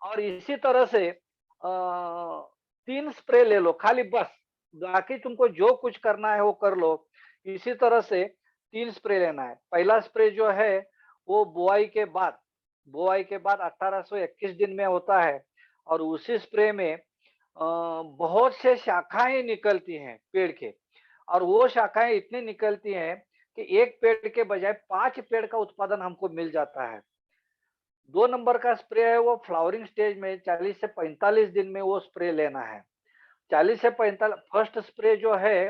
और इसी तरह से 3 स्प्रे ले लो खाली बस, बाकी तुमको जो कुछ करना है वो कर लो। इसी तरह से 3 स्प्रे लेना है। पहला स्प्रे जो है वो बुआई के बाद 1821 दिन में होता है और उसी स्प्रे में बहुत से शाखाएँ निकलती हैं पेड़ के और वो शाखाएँ इतनी निकलती हैं कि 1 पेड़ के बजाय 5 पेड़ का उत्पादन हमको मिल जाता है। 2 नंबर का स्प्रे है वो फ्लावरिंग स्टेज में 40 से 45 दिन में वो स्प्रे लेना है। 40 से 45 फर्स्ट स्प्रे जो है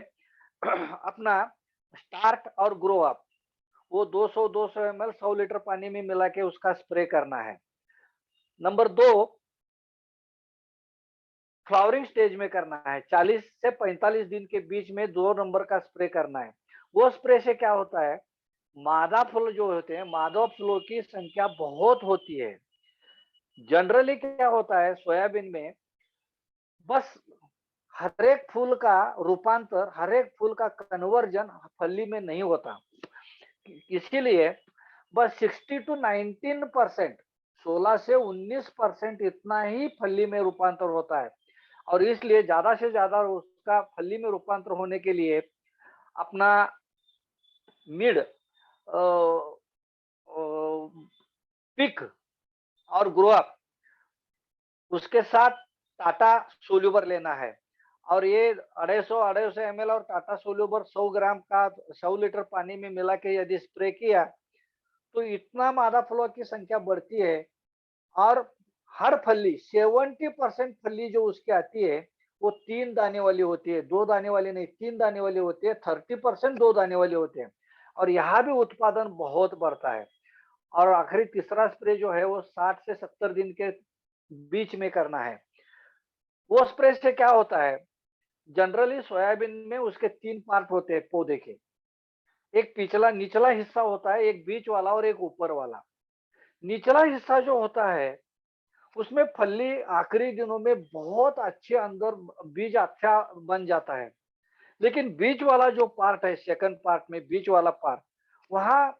अपना स्टार्ट और ग्रो अप, वो 200 एमएल 100 लीटर पानी में मिला के उसका स्प्रे करना है। नंबर 2 फ्लावरिंग स्टेज में करना है। 40 से 45 दिन के बीच में 2 नंबर का स्प्रे करना है। वो स्प्रे से क्या होता है, मादा फूल जो होते हैं, मादा फूलों की संख्या बहुत होती है। जनरली क्या होता है सोयाबीन में, बस हर एक फूल का रूपांतर, हर एक फूल का कन्वर्जन फली में नहीं होता। इसीलिए बस 60 टू 19%, 16 से 19% इतना ही फली में रूपांतर होता है और इसलिए ज्यादा से ज्यादा उसका फली में रूपांतर होने के लिए अपना मिड पिक और ग्रो अप उसके साथ टाटा सोल्यूबर लेना है और ये 250 एमएल और टाटा सोल्यूबर 100 ग्राम का 100 लीटर पानी में मिला के यदि स्प्रे किया तो इतना मादा फलों की संख्या बढ़ती है और हर फली 70% फली जो उसकी आती है वो 3 दाने वाली होती है, 2 दाने वाली नहीं, 3 दाने वाली होती है। 30% 2 दाने वाले होते हैं और यहाँ भी उत्पादन बहुत बढ़ता है। और आखिरी तीसरा स्प्रे जो है वो 60 से 70 दिन के बीच में करना है। वो स्प्रे से क्या होता है, जनरली सोयाबीन में उसके 3 पार्ट होते हैं पौधे के। एक पिछला निचला हिस्सा होता है, एक बीच वाला और एक ऊपर वाला। निचला हिस्सा जो होता है उसमें फली आखिरी दिनों में बहुत अच्छे अंदर बीज अच्छा बन जाता है। लेकिन बीच वाला जो पार्ट है, सेकंड पार्ट में बीच वाला पार्ट, वहाँ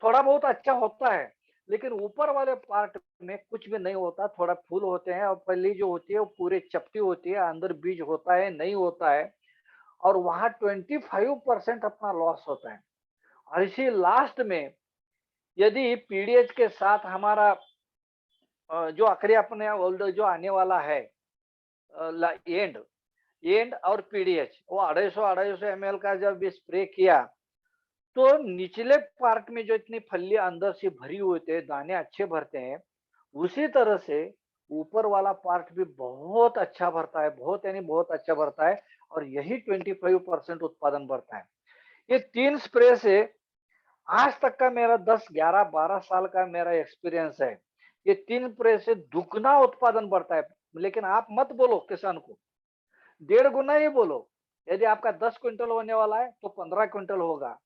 थोड़ा बहुत अच्छा होता है, लेकिन ऊपर वाले पार्ट में कुछ भी नहीं होता। थोड़ा फूल होते हैं और फली जो होती है वो पूरे चपटी होती है, अंदर बीज होता है, नहीं होता है और वहाँ 25% अपना लॉस होता है। और इसी लास्ट में यदि पीडीएच के साथ हमारा जो आखिरी अपने ओल्ड जो आने वाला है एंड एंड और पीडीएच वो 250 एमएल का जब स्प्रे किया तो निचले पार्ट में जो इतनी फलियां अंदर से भरी हुई होती है, दाने अच्छे भरते हैं, उसी तरह से ऊपर वाला पार्ट भी बहुत अच्छा भरता है, बहुत यानी बहुत अच्छा भरता है और यही 25% उत्पादन बढ़ता है। ये 3 स्प्रे से आज तक का मेरा 10, 11, 12 साल का मेरा एक्सपीरियंस है। ये 3 स्प्रे से दुगना उत्पादन बढ़ता है। लेकिन आप मत बोलो किसान को, 1.5 गुना ही बोलो। यदि आपका 10 क्विंटल होने वाला है तो 15 क्विंटल होगा।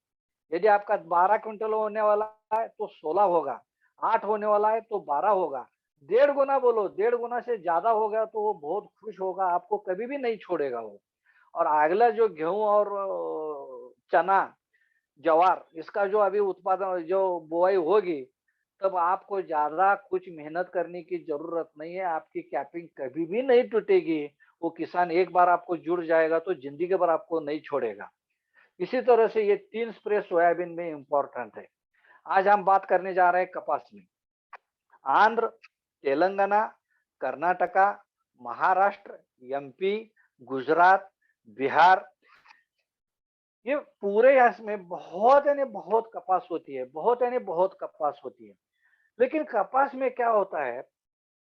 यदि आपका 12 क्विंटल होने वाला है तो 16 होगा, 8 होने वाला है तो 12 होगा। 1.5 गुना बोलो, 1.5 गुना से ज्यादा हो गया तो वो बहुत खुश होगा, आपको कभी भी नहीं छोड़ेगा वो। और अगला जो गेहूं और चना, ज्वार, इसका जो अभी उत्पादन जो बुआई होगी, तब आपको ज्यादा कुछ मेहनत करने की जरूरत नहीं है। आपकी कैपिंग कभी भी नहीं टूटेगी। वो किसान एक बार आपको जुड़ जाएगा तो जिंदगी भर आपको नहीं छोड़ेगा। इसी तरह से ये 3 स्प्रे सोयाबीन में इम्पोर्टेंट है। आज हम बात करने जा रहे हैं कपास में। आंध्र, तेलंगाना, कर्नाटका, महाराष्ट्र, एमपी, गुजरात, बिहार, ये पूरे इसमें बहुत यानी बहुत कपास होती है, बहुत यानी बहुत कपास होती है। लेकिन कपास में क्या होता है,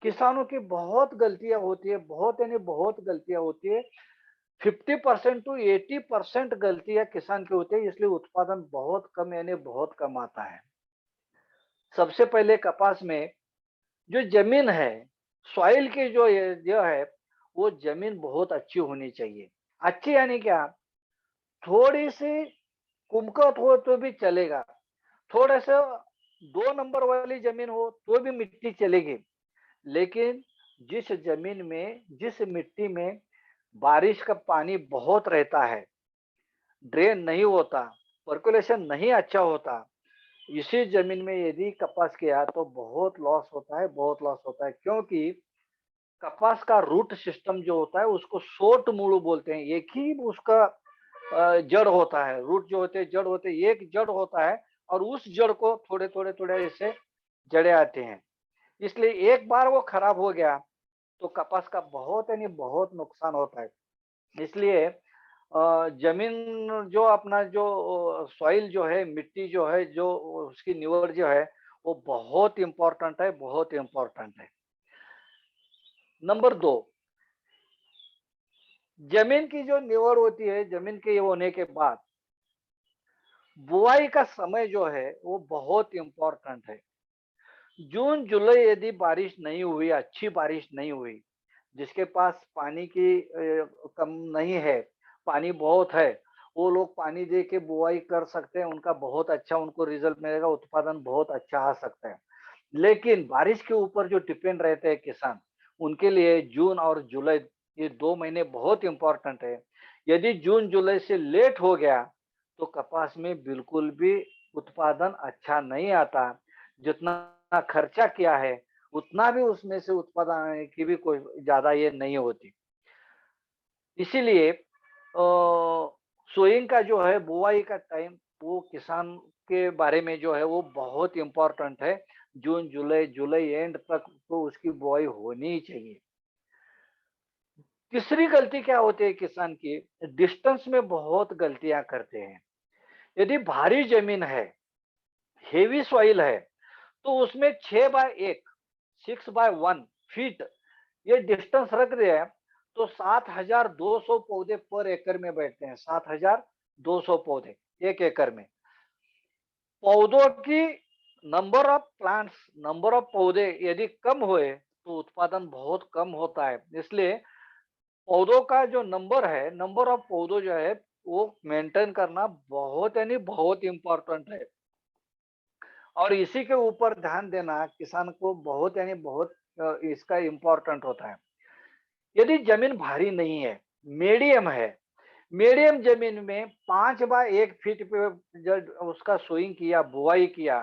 किसानों की बहुत गलतियां होती है, बहुत यानी बहुत गलतियां होती है। 50% टू 80% गलतियां किसान की होती है, इसलिए उत्पादन बहुत कम यानी बहुत कम आता है। सबसे पहले कपास में जो जमीन है, सॉइल की जो है वो जमीन बहुत अच्छी होनी चाहिए। अच्छी यानी क्या, थोड़ी सी कुमकत हो तो भी चलेगा, थोड़ा सा 2 नंबर वाली जमीन हो तो भी मिट्टी चलेगी। लेकिन जिस मिट्टी में बारिश का पानी बहुत रहता है, ड्रेन नहीं होता, पर्कुलेशन नहीं अच्छा होता, इसी जमीन में यदि कपास किया तो बहुत लॉस होता है, बहुत लॉस होता है। क्योंकि कपास का रूट सिस्टम जो होता है उसको शॉर्ट मूल बोलते हैं। एक ही उसका जड़ होता है, रूट जो होते हैं जड़ होते हैं, एक जड़ होता है और उस जड़ को थोड़े थोड़े थोड़े ऐसे जड़े आते हैं। इसलिए एक बार वो खराब हो गया तो कपास का बहुत यानी बहुत नुकसान होता है। इसलिए जमीन जो अपना जो सॉइल जो है, मिट्टी जो है, जो उसकी निवड़ जो है वो बहुत इंपॉर्टेंट है, बहुत इंपॉर्टेंट है। नंबर 2, जमीन की जो निवड़ होती है, जमीन के होने के बाद बुआई का समय जो है वो बहुत इंपॉर्टेंट है। जून जुलाई यदि बारिश नहीं हुई, अच्छी बारिश नहीं हुई, जिसके पास पानी की कम नहीं है, पानी बहुत है, वो लोग पानी दे के बुआई कर सकते हैं, उनका बहुत अच्छा उनको रिजल्ट मिलेगा, उत्पादन बहुत अच्छा आ सकता है। लेकिन बारिश के ऊपर जो डिपेंड रहते हैं किसान, उनके लिए जून और जुलाई ये 2 महीने बहुत इंपॉर्टेंट है। यदि जून जुलाई से लेट हो गया तो कपास में बिल्कुल भी उत्पादन अच्छा नहीं आता। जितना खर्चा किया है उतना भी उसमें से उत्पादन आने की भी कोई ज्यादा ये नहीं होती। इसीलिए सोइंग का जो है बुआई का टाइम वो किसान के बारे में जो है वो बहुत इंपॉर्टेंट है। जून जुलाई जुलाई एंड तक तो उसकी बुआई होनी ही चाहिए। तीसरी गलती क्या होती है किसान की, डिस्टेंस में बहुत गलतियां करते हैं। यदि भारी जमीन है, हेवी सॉइल है, तो उसमें 6x1 6x1 फीट ये डिस्टेंस रख दिया तो 7,200 पौधे पर एकड़ में बैठते हैं। 7,200 पौधे 1 एकड़ में। पौधों की number of plants, number of पौधे यदि कम हुए तो उत्पादन बहुत कम होता है। इसलिए पौधों का जो नंबर है, नंबर ऑफ पौधों जो है वो मेंटेन करना बहुत यानी बहुत इंपॉर्टेंट है। और इसी के ऊपर ध्यान देना किसान को बहुत यानी बहुत इसका इम्पोर्टेंट होता है। यदि जमीन भारी नहीं है, मीडियम है, मीडियम जमीन में 5x1 फीट पे जब उसका सोइंग किया, बुआई किया,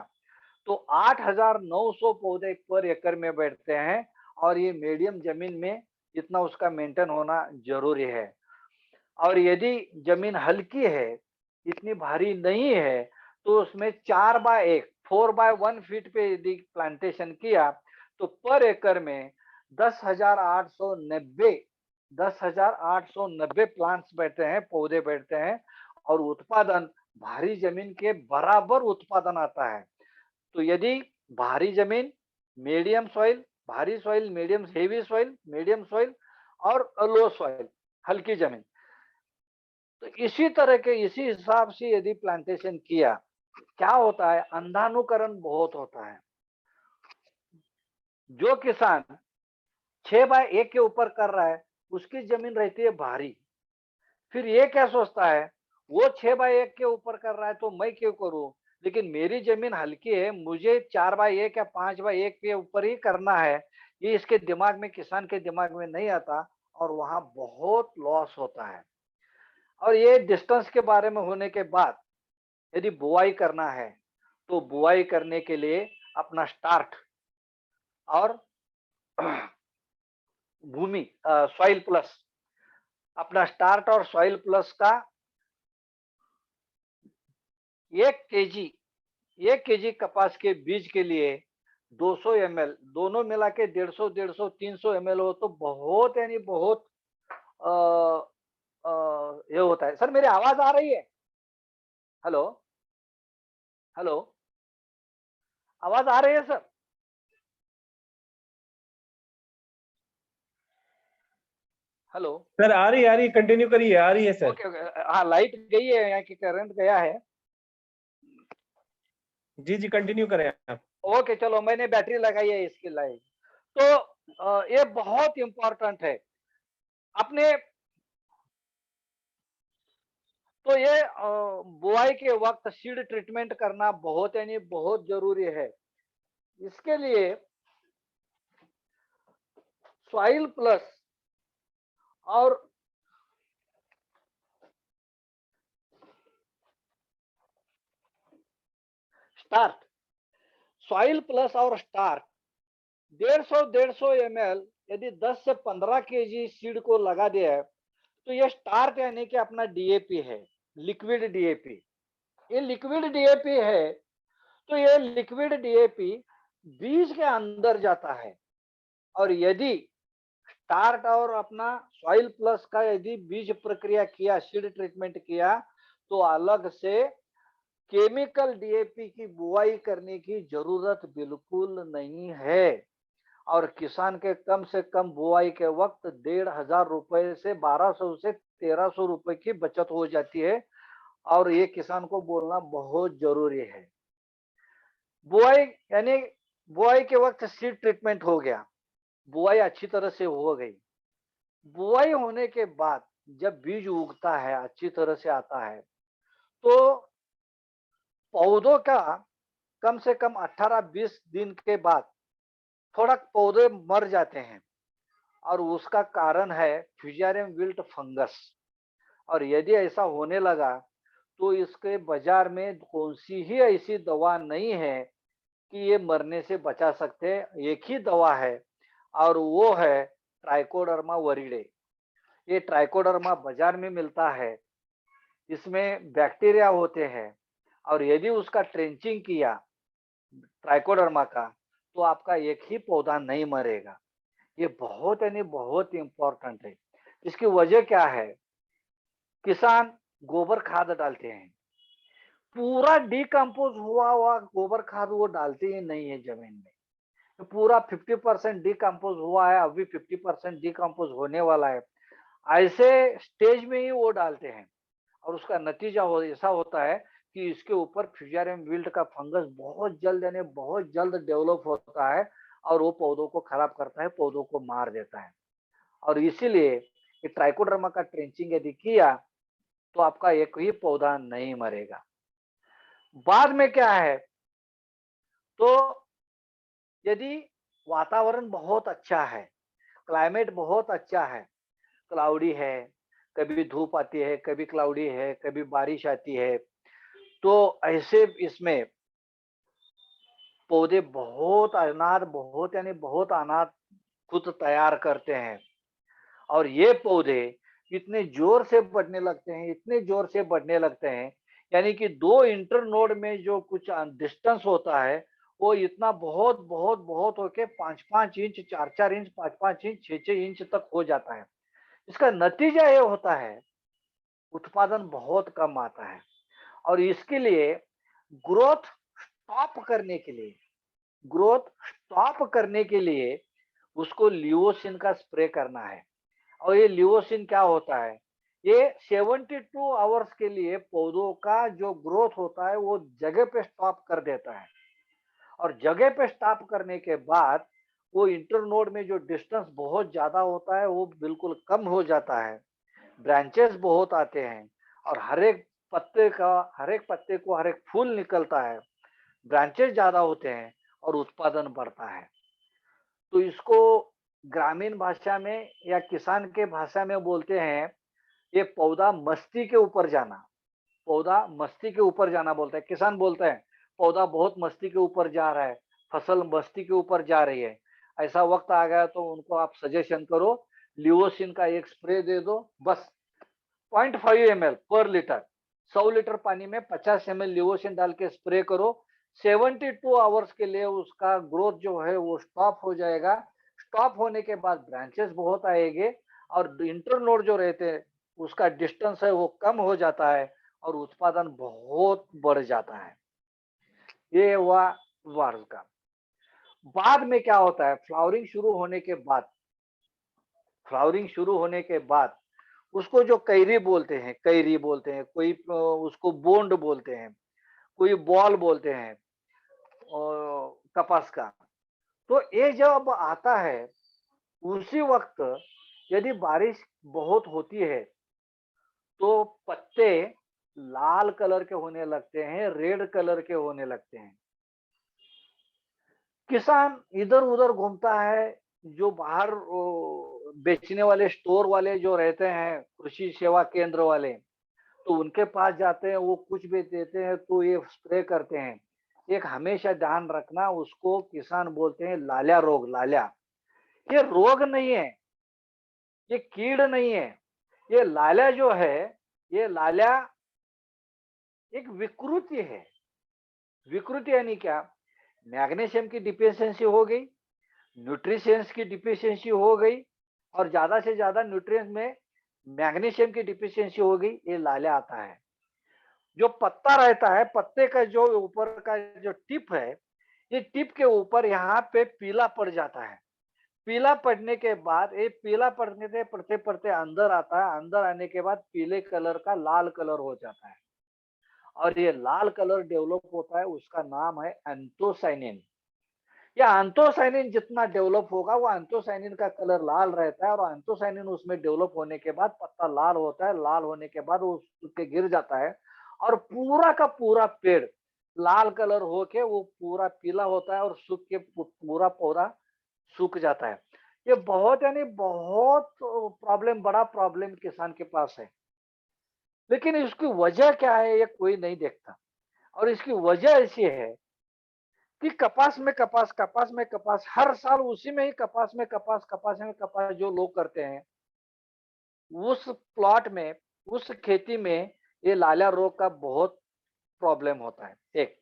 तो 8,900 पौधे पर एकड़ में बैठते हैं। और ये मीडियम जमीन में इतना उसका मेंटेन होना जरूरी है। और यदि जमीन हल्की है, इतनी भारी नहीं है, तो उसमें 4x1 फीट पे यदि प्लांटेशन किया तो पर एकड़ में 10,890 10,890 प्लांट्स बैठते हैं, पौधे बैठते हैं। और उत्पादन भारी जमीन के बराबर उत्पादन आता है। तो यदि भारी जमीन, मीडियम सॉइल, भारी soil, medium heavy soil, medium soil और लो सॉइल, हल्की जमीन, तो इसी तरह के इसी हिसाब से यदि प्लांटेशन किया, क्या होता है, अंधानुकरण बहुत होता है। जो किसान 6x1 के ऊपर कर रहा है उसकी जमीन रहती है भारी। फिर ये क्या सोचता है, वो 6x1 के ऊपर कर रहा है तो मैं क्यों करूं, लेकिन मेरी जमीन हल्की है, मुझे 4x1 या 5x1 के ऊपर ही करना है। ये इसके दिमाग में, किसान के दिमाग में नहीं आता और वहां बहुत लॉस होता है। और ये डिस्टेंस के बारे में होने के बाद यदि बुआई करना है तो बुआई करने के लिए अपना स्टार्ट और भूमि सॉइल प्लस, अपना स्टार्ट और सॉइल प्लस का 1 केजी 1 केजी कपास के बीज के लिए 200 ml, दोनों मिला के 150 300 ml हो तो बहुत यानी बहुत अ, ये होता है। सर मेरी आवाज आ रही है? हेलो, हेलो, आवाज आ रही है सर? हेलो। सर आ रही कंटिन्यू करिए, आ रही है सर। ओके, ओके, हाँ लाइट गई है, यहाँ की करंट गया है। जी जी, कंटिन्यू करें आप। ओके चलो, मैंने बैटरी लगाई है इसकी लाइट। तो ये बहुत इंपॉर्टेंट है अपने। तो ये बुआई के वक्त सीड ट्रीटमेंट करना बहुत यानी बहुत जरूरी है। इसके लिए सॉइल प्लस और स्टार्ट, सॉइल प्लस और स्टार्ट 150 150 ml यदि 10 से 15 केजी सीड को लगा दिया है, तो ये स्टार्ट यानी कि अपना डीएपी है, लिक्विड डीएपी। ये लिक्विड डीएपी है, तो ये लिक्विड डीएपी बीज के अंदर जाता है। और यदि स्टार्ट और अपना सॉइल प्लस का यदि बीज प्रक्रिया किया, सीड ट्रीटमेंट किया, तो अलग से केमिकल डीएपी की बुआई करने की जरूरत बिल्कुल नहीं है। और किसान के कम से कम बुआई के वक्त 1,500 से 1200 से 1300 रुपए की बचत हो जाती है। और ये किसान को बोलना बहुत जरूरी है। बुआई यानी बुआई के वक्त सीड ट्रीटमेंट हो गया, बुआई अच्छी तरह से हो गई। बुआई होने के बाद जब बीज उगता है, अच्छी तरह से आता है, तो पौधों का कम से कम 18-20 दिन के बाद थोड़ा पौधे मर जाते हैं। और उसका कारण है फ्यूजारियम विल्ट फंगस। और यदि ऐसा होने लगा, तो इसके बाजार में कौन सी ही ऐसी दवा नहीं है कि ये मरने से बचा सकते हैं। एक ही दवा है, और वो है ट्राइकोडर्मा वरिडे। ये ट्राइकोडर्मा बाजार में मिलता है। इसमें बैक्टीरिया होते हैं, और यदि उसका ट्रेंचिंग किया ट्राइकोडर्मा का, तो आपका एक ही पौधा नहीं मरेगा। ये बहुत यानी बहुत इंपॉर्टेंट है। इसकी वजह क्या है? किसान गोबर खाद डालते हैं, पूरा डिकम्पोज हुआ हुआ गोबर खाद वो डालते ही नहीं है जमीन में। तो पूरा 50% डिकम्पोज हुआ है, अभी 50% डिकम्पोज होने वाला है, ऐसे स्टेज में ही वो डालते हैं। और उसका नतीजा ऐसा होता है कि इसके ऊपर फ्यूजारियम विल्ट का फंगस बहुत जल्द यानी बहुत जल्द डेवलप होता है, और वो पौधों को खराब करता है, पौधों को मार देता है। और इसीलिए ये ट्राइकोडर्मा का ट्रेंचिंग यदि किया, तो आपका एक ही पौधा नहीं मरेगा। बाद में क्या है, तो यदि वातावरण बहुत अच्छा है, क्लाइमेट बहुत अच्छा है, क्लाउडी है, कभी धूप आती है, कभी क्लाउडी है, कभी बारिश आती है, तो ऐसे इसमें पौधे बहुत यानी बहुत अनाज खुद तैयार करते हैं। और ये पौधे इतने जोर से बढ़ने लगते हैं, इतने जोर से बढ़ने लगते हैं, यानी कि दो इंटरनोड में जो कुछ डिस्टेंस होता है, वो इतना बहुत बहुत बहुत होके 5-5 इंच, 4-4 इंच, 5-5 इंच, 6-6 इंच तक हो जाता है। इसका नतीजा ये होता है, उत्पादन बहुत कम आता है। और इसके लिए ग्रोथ स्टॉप करने के लिए ग्रोथ स्टॉप करने के लिए उसको लिवोसिन का स्प्रे करना है। और ये लिवोसिन क्या होता है? ये 72 आवर्स के लिए पौधों का जो ग्रोथ होता है वो जगह पे स्टॉप कर देता है। और जगह पे स्टॉप करने के बाद वो इंटरनोड में जो डिस्टेंस बहुत ज्यादा होता है वो बिल्कुल कम हो जाता है, ब्रांचेस बहुत आते हैं, और हर एक पत्ते को हर एक फूल निकलता है, ब्रांचेस ज्यादा होते हैं, और उत्पादन बढ़ता है। तो इसको ग्रामीण भाषा में या किसान के भाषा में बोलते हैं, ये पौधा मस्ती के ऊपर जाना। पौधा मस्ती के ऊपर जाना बोलता है किसान, बोलते हैं पौधा बहुत मस्ती के ऊपर जा रहा है, फसल मस्ती के ऊपर जा रही है। ऐसा वक्त आ गया तो उनको आप सजेशन करो, लिवोसिन का एक स्प्रे दे दो, बस 0.5 ml पर लीटर, 100 लीटर पानी में 50 ml लिवोसिन डाल के स्प्रे करो। 72 आवर्स के लिए उसका ग्रोथ जो है वो स्टॉप हो जाएगा। स्टॉप होने के बाद ब्रांचेस बहुत आएंगे, और इंटरनोड जो रहते हैं उसका डिस्टेंस है वो कम हो जाता है, और उत्पादन बहुत बढ़ जाता है। ये हुआ वार्ग का। बाद में क्या होता है, फ्लावरिंग शुरू होने के बाद उसको जो कैरी बोलते हैं, कोई उसको बोंड बोलते हैं, कोई बॉल बोलते हैं, और कपास का। तो ये जब आता है, उसी वक्त यदि बारिश बहुत होती है, तो पत्ते लाल कलर के होने लगते हैं, रेड कलर के होने लगते हैं। किसान इधर उधर घूमता है, जो बाहर बेचने वाले स्टोर वाले जो रहते हैं, कृषि सेवा केंद्र वाले, तो उनके पास जाते हैं, वो कुछ भी देते हैं तो ये स्प्रे करते हैं। एक हमेशा ध्यान रखना, उसको किसान बोलते हैं लाल्या रोग, लाल्या। ये रोग नहीं है, ये कीड़ नहीं है। ये लाल्या जो है, ये लाल्या एक विकृति है। विकृति यानी क्या? मैग्नीशियम की डिफिशियंसी हो गई, न्यूट्रिशंस की डिफिशियंसी हो गई, और ज्यादा से ज्यादा न्यूट्रिएंट्स में मैग्नीशियम की डिफिशियंसी हो गई, ये लाल्या आता है। जो पत्ता रहता है, पत्ते का जो ऊपर का जो टिप है, ये टिप के ऊपर यहाँ पे पीला पड़ जाता है। पीला पड़ने के बाद, ये पीला पड़ने से पड़ते पड़ते अंदर आता है, अंदर आने के बाद पीले कलर का लाल कलर हो जाता है, और ये लाल कलर डेवलप होता है, उसका नाम है एंथोसाइनिन। या एंथोसाइनिन जितना डेवलप होगा, वो एंथोसाइनिन का कलर लाल रहता है, और एंथोसाइनिन उसमें डेवलप होने के बाद पत्ता लाल होता है, लाल होने के बाद वो सूख के गिर जाता है, और पूरा का पूरा पेड़ लाल कलर होके वो पूरा पीला होता है, और सूख के पूरा पौधा सूख जाता है। ये बहुत यानी बहुत प्रॉब्लम, बड़ा प्रॉब्लम किसान के पास है। लेकिन इसकी वजह क्या है, ये कोई नहीं देखता। और इसकी वजह ऐसी है कि कपास में कपास हर साल उसी में ही कपास में कपास जो लोग करते हैं, उस प्लॉट में, उस खेती में ये लाल्या रोग का बहुत प्रॉब्लम होता है। एक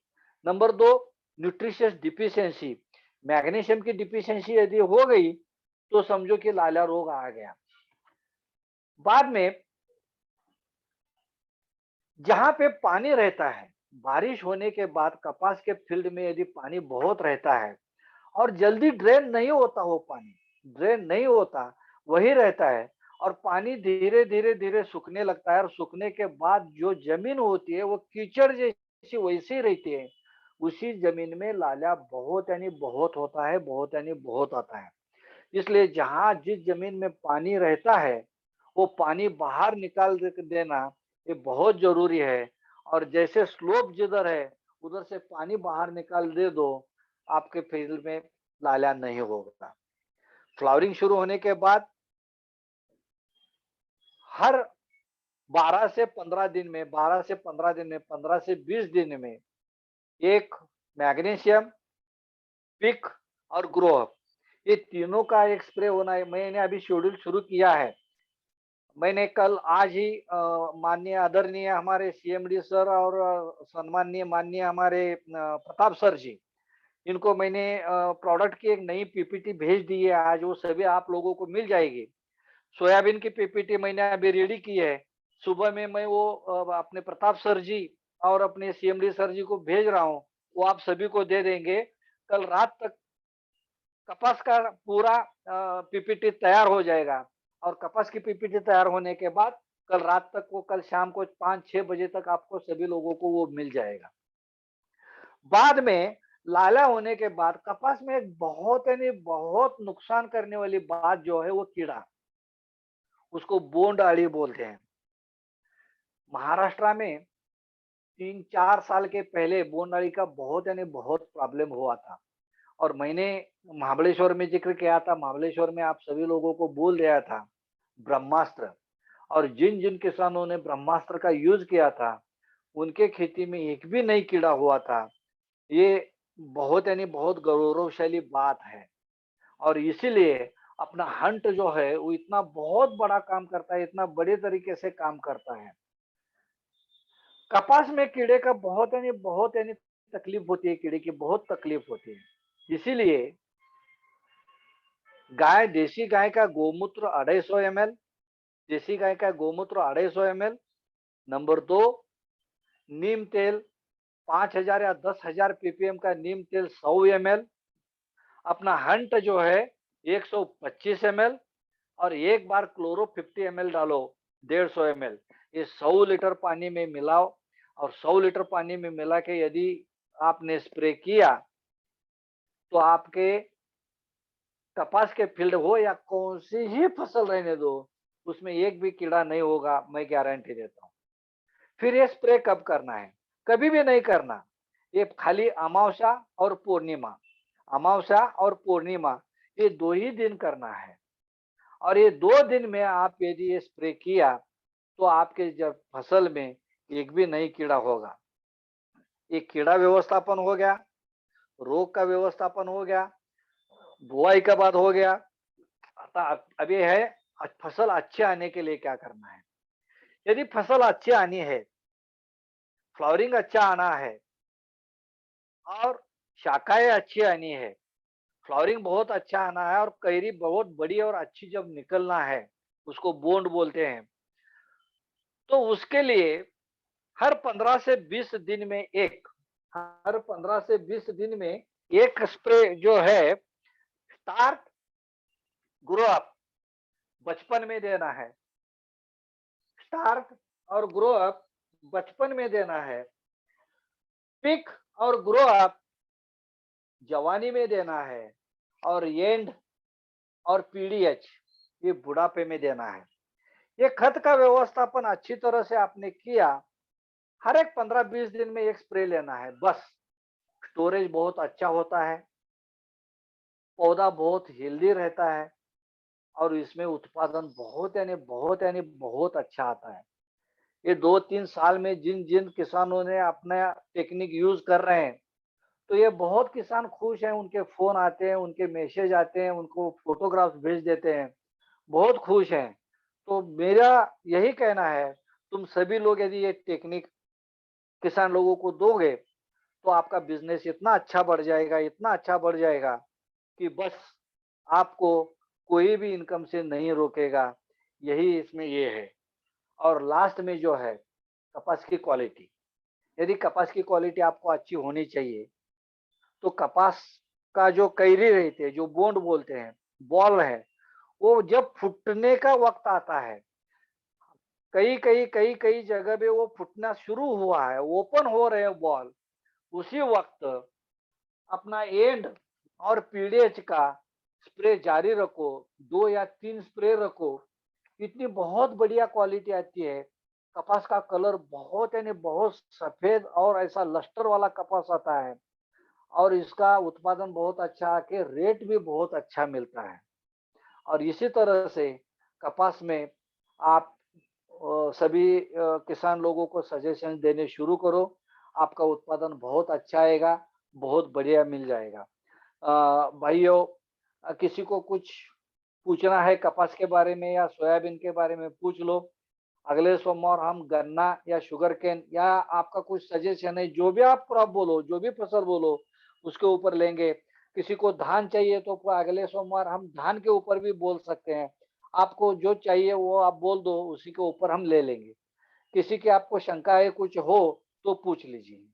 नंबर दो, न्यूट्रिशियस डिफिशियंसी, मैग्नीशियम की डिफिशियंसी यदि हो गई तो समझो कि लाल्या रोग आ गया। बाद में जहां पे पानी रहता है, बारिश होने के बाद कपास के फील्ड में यदि पानी बहुत रहता है और जल्दी ड्रेन नहीं होता, वो पानी ड्रेन नहीं होता, वही रहता है, और पानी धीरे धीरे धीरे सूखने लगता है, और सूखने के बाद जो जमीन होती है वो कीचड़ जैसी वैसी रहती है। उसी जमीन में लाल्या बहुत यानी बहुत होता है, बहुत यानी बहुत आता है। इसलिए जहां जिस जमीन में पानी रहता है, वो पानी बाहर निकाल देना ये बहुत जरूरी है। और जैसे स्लोप जिधर है उधर से पानी बाहर निकाल दे दो, आपके फील्ड में लाल्या नहीं होगा। फ्लावरिंग शुरू होने के बाद हर 12 से 15 दिन में, 12 से 15 दिन में, 15 से 20 दिन में एक मैग्नीशियम, पिक और ग्रो अप, ये तीनों का एक स्प्रे होना है। मैंने अभी शेड्यूल शुरू किया है। मैंने कल आज ही माननीय आदरणीय हमारे सीएमडी सर और सम्माननीय माननीय हमारे प्रताप सर जी, इनको मैंने प्रोडक्ट की एक नई पीपीटी भेज दी है आज, वो सभी आप लोगों को मिल जाएगी। सोयाबीन की पीपीटी मैंने अभी रेडी की है। सुबह में मैं वो अपने प्रताप सर जी और अपने सीएमडी सर जी को भेज रहा हूँ, वो आप सभी को दे देंगे। कल रात तक कपास का पूरा पीपीटी तैयार हो जाएगा, और कपास की पीपीटी तैयार होने के बाद कल रात तक, वो कल शाम को 5-6 बजे तक आपको सभी लोगों को वो मिल जाएगा। बाद में लाला होने के बाद कपास में एक बहुत यानी बहुत नुकसान करने वाली बात जो है वो कीड़ा, उसको बोंड अळी बोलते हैं। महाराष्ट्र में 3-4 साल के पहले बोंड अळी का बहुत यानी बहुत प्रॉब्लम हुआ था, और मैंने महाबलेश्वर में जिक्र किया था। महाबलेश्वर में आप सभी लोगों को बोल दिया था ब्रह्मास्त्र, और जिन जिन किसानों ने ब्रह्मास्त्र का यूज किया था उनके खेती में एक भी नहीं कीड़ा हुआ था। ये बहुत यानी बहुत गौरवशाली बात है। और इसीलिए अपना हंट जो है वो इतना बहुत बड़ा काम करता है, इतना बड़े तरीके से काम करता है। कपास में कीड़े का बहुत यानी तकलीफ होती है, कीड़े की बहुत तकलीफ होती है। इसीलिए देसी गाय का गोमूत्र 250 ml, देसी गाय का गोमूत्र 250 ml। नंबर दो, नीम तेल 5000 या 10,000 ppm का नीम तेल 100 ml। अपना हंट जो है 125 ml, और एक बार क्लोरो 50 ml डालो, 150 ml। ये 100 लीटर पानी में मिलाओ, और 100 लीटर पानी में मिला के यदि आपने स्प्रे किया तो आपके कपास के फील्ड हो या कौन सी ही फसल रहने दो, उसमें एक भी कीड़ा नहीं होगा, मैं गारंटी देता हूँ। फिर ये स्प्रे कब करना है? कभी भी नहीं करना। ये खाली अमावस्या और पूर्णिमा, अमावस्या और पूर्णिमा, ये 2 ही दिन करना है। और ये 2 दिन में आप यदि ये स्प्रे किया तो आपके जब फसल में एक भी नहीं कीड़ा होगा। ये कीड़ा व्यवस्थापन हो गया, रोग का व्यवस्थापन हो गया, बुआई का बाद हो गया, अब ये है फसल अच्छे आने के लिए क्या करना है। यदि फसल अच्छी आनी है, फ्लावरिंग अच्छा आना है और शाखाएं अच्छी आनी है, फ्लावरिंग बहुत अच्छा आना है और कैरी बहुत बड़ी और अच्छी जब निकलना है, उसको बोंड बोलते हैं। तो उसके लिए हर 15 से 20 दिन में हर 15 से 20 दिन में एक स्प्रे जो है, स्टार्ट ग्रो अप बचपन में देना है। स्टार्ट और ग्रो अप बचपन में देना है। पिक और ग्रो अप जवानी में देना है और एंड और पीडीएच ये बुढ़ापे में देना है। ये खत का व्यवस्थापन अच्छी तरह से आपने किया, हर एक 15-20 दिन में एक स्प्रे लेना है बस। स्टोरेज बहुत अच्छा होता है, पौधा बहुत हेल्दी रहता है और इसमें उत्पादन बहुत अच्छा आता है। ये 2-3 साल में जिन जिन किसानों ने अपना टेक्निक यूज कर रहे हैं, तो ये बहुत किसान खुश हैं। उनके फोन आते हैं, उनके मैसेज आते हैं, उनको फोटोग्राफ्स भेज देते हैं, बहुत खुश हैं। तो मेरा यही कहना है, तुम सभी लोग यदि ये टेक्निक किसान लोगों को दोगे, तो आपका बिजनेस इतना अच्छा बढ़ जाएगा, इतना अच्छा बढ़ जाएगा कि बस आपको कोई भी इनकम से नहीं रोकेगा। यही इसमें ये है। और लास्ट में जो है कपास की क्वालिटी, यदि कपास की क्वालिटी आपको अच्छी होनी चाहिए, तो कपास का जो कैरी रहती है, जो बोंड बोलते हैं, बॉल है, वो जब फूटने का वक्त आता है, कई कई जगह पे वो फूटना शुरू हुआ है, ओपन हो रहे हैं बॉल, उसी वक्त अपना एंड और पीडीएच का स्प्रे जारी रखो, 2 या 3 स्प्रे रखो। इतनी बहुत बढ़िया क्वालिटी आती है। कपास का कलर बहुत सफेद और ऐसा लस्टर वाला कपास आता है और इसका उत्पादन बहुत अच्छा आके रेट भी बहुत अच्छा मिलता है। और इसी तरह से कपास में आप सभी किसान लोगों को सजेशन देने शुरू करो, आपका उत्पादन बहुत अच्छा आएगा, बहुत बढ़िया मिल जाएगा। भाइयों, किसी को कुछ पूछना है कपास के बारे में या सोयाबीन के बारे में पूछ लो। अगले सोमवार हम गन्ना या शुगर केन या आपका कुछ सजेशन है, जो भी आप क्रॉप बोलो, जो भी फसल बोलो, उसके ऊपर लेंगे। किसी को धान चाहिए तो अगले सोमवार हम धान के ऊपर भी बोल सकते हैं। आपको जो चाहिए वो आप बोल दो, उसी के ऊपर हम ले लेंगे। किसी की आपको शंका है, कुछ हो तो पूछ लीजिए।